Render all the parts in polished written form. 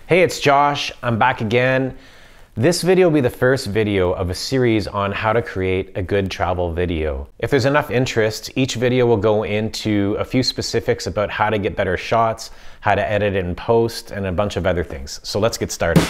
Hey, it's Josh. I'm back again. This video will be the first video of a series on how to create a good travel video. If there's enough interest, each video will go into a few specifics about how to get better shots, how to edit it in post, and a bunch of other things. So let's get started.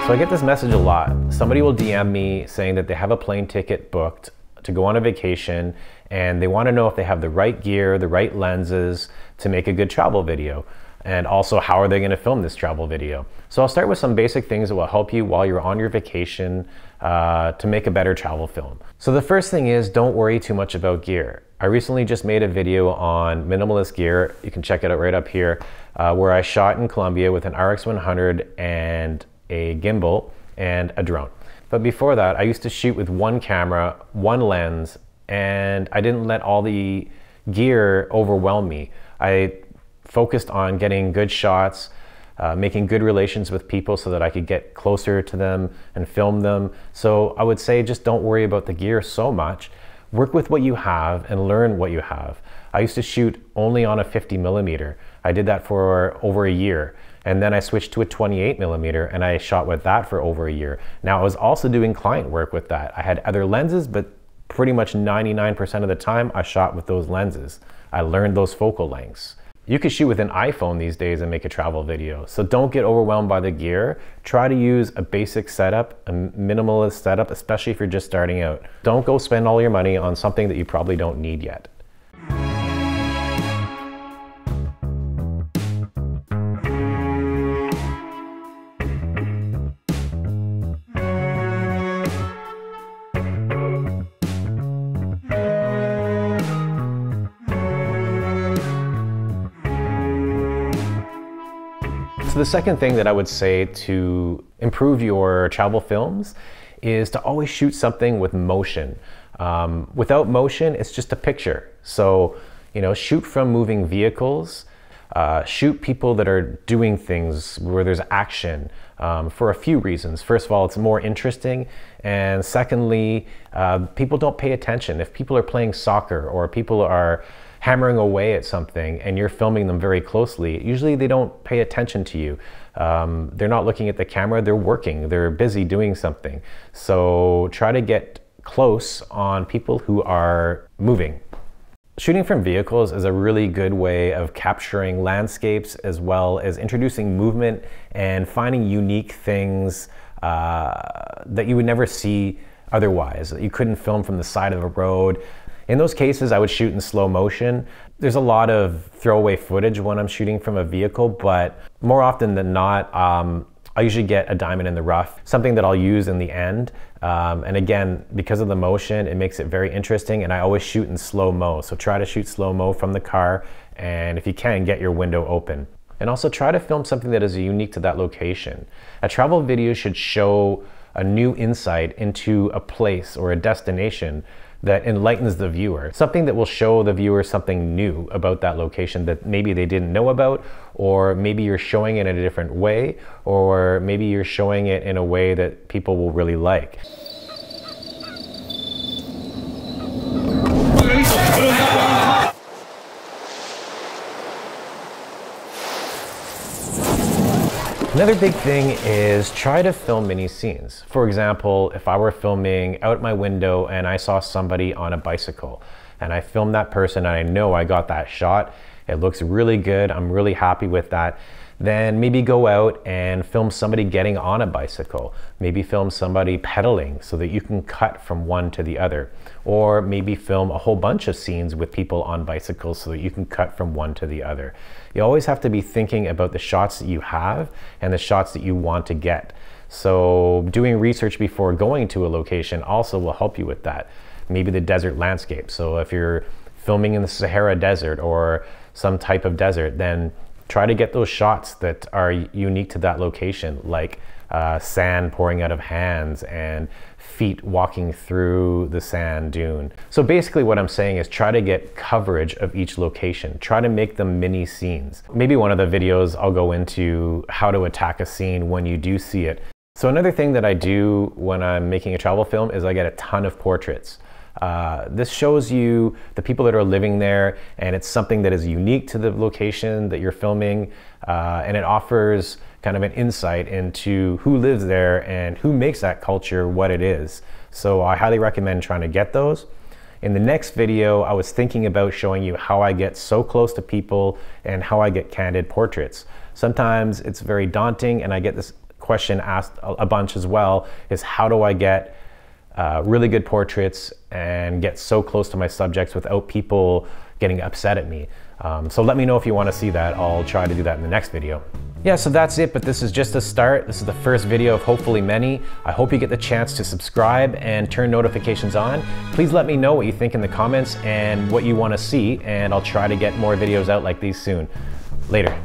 So I get this message a lot. Somebody will DM me saying that they have a plane ticket booked to go on a vacation and they want to know if they have the right gear, the right lenses to make a good travel video. And also, how are they going to film this travel video? So I'll start with some basic things that will help you while you're on your vacation to make a better travel film. So the first thing is, don't worry too much about gear. I recently just made a video on minimalist gear. You can check it out right up here, where I shot in Colombia with an RX100 and a gimbal and a drone. But before that, I used to shoot with one camera, one lens, and I didn't let all the gear overwhelm me. I focused on getting good shots, making good relations with people so that I could get closer to them and film them. So I would say just don't worry about the gear so much. Work with what you have and learn what you have. I used to shoot only on a 50mm. I did that for over a year. And then I switched to a 28mm and I shot with that for over a year. Now I was also doing client work with that. I had other lenses, but pretty much 99% of the time I shot with those lenses. I learned those focal lengths. You can shoot with an iPhone these days and make a travel video. So don't get overwhelmed by the gear. Try to use a basic setup, a minimalist setup, especially if you're just starting out. Don't go spend all your money on something that you probably don't need yet. So the second thing that I would say to improve your travel films is to always shoot something with motion. Without motion, it's just a picture. So, shoot from moving vehicles, shoot people that are doing things where there's action for a few reasons. First of all, it's more interesting. And secondly, people don't pay attention. If people are playing soccer or people are hammering away at something and you're filming them very closely, usually they don't pay attention to you. They're not looking at the camera, they're working, they're busy doing something. So try to get close on people who are moving. Shooting from vehicles is a really good way of capturing landscapes as well as introducing movement and finding unique things that you would never see otherwise, that you couldn't film from the side of a road. In those cases, I would shoot in slow motion. There's a lot of throwaway footage when I'm shooting from a vehicle, but more often than not, I usually get a diamond in the rough, something that I'll use in the end. And again, because of the motion, it makes it very interesting, and I always shoot in slow-mo. So try to shoot slow-mo from the car, and if you can, get your window open. And also try to film something that is unique to that location. A travel video should show a new insight into a place or a destination that enlightens the viewer. Something that will show the viewer something new about that location that maybe they didn't know about, or maybe you're showing it in a different way, or maybe you're showing it in a way that people will really like. Another big thing is try to film mini scenes. For example, if I were filming out my window and I saw somebody on a bicycle and I filmed that person and I know I got that shot, it looks really good, I'm really happy with that, then maybe go out and film somebody getting on a bicycle. Maybe film somebody pedaling so that you can cut from one to the other. Or maybe film a whole bunch of scenes with people on bicycles so that you can cut from one to the other. You always have to be thinking about the shots that you have and the shots that you want to get. So doing research before going to a location also will help you with that. Maybe the desert landscape. So if you're filming in the Sahara Desert or some type of desert, then Try to get those shots that are unique to that location, like sand pouring out of hands and feet walking through the sand dune. So basically what I'm saying is try to get coverage of each location. Try to make them mini scenes. Maybe one of the videos I'll go into how to attack a scene when you do see it. So another thing that I do when I'm making a travel film is I get a ton of portraits. This shows you the people that are living there, and it's something that is unique to the location that you're filming, and it offers kind of an insight into who lives there and who makes that culture what it is. So I highly recommend trying to get those. In the next video, I was thinking about showing you how I get so close to people and how I get candid portraits. Sometimes it's very daunting, and I get this question asked a bunch as well, is how do I get really good portraits and get so close to my subjects without people getting upset at me. So let me know if you want to see that. I'll try to do that in the next video. Yeah, so that's it, but this is just a start. This is the first video of hopefully many. I hope you get the chance to subscribe and turn notifications on. Please let me know what you think in the comments and what you want to see, and I'll try to get more videos out like these soon. Later.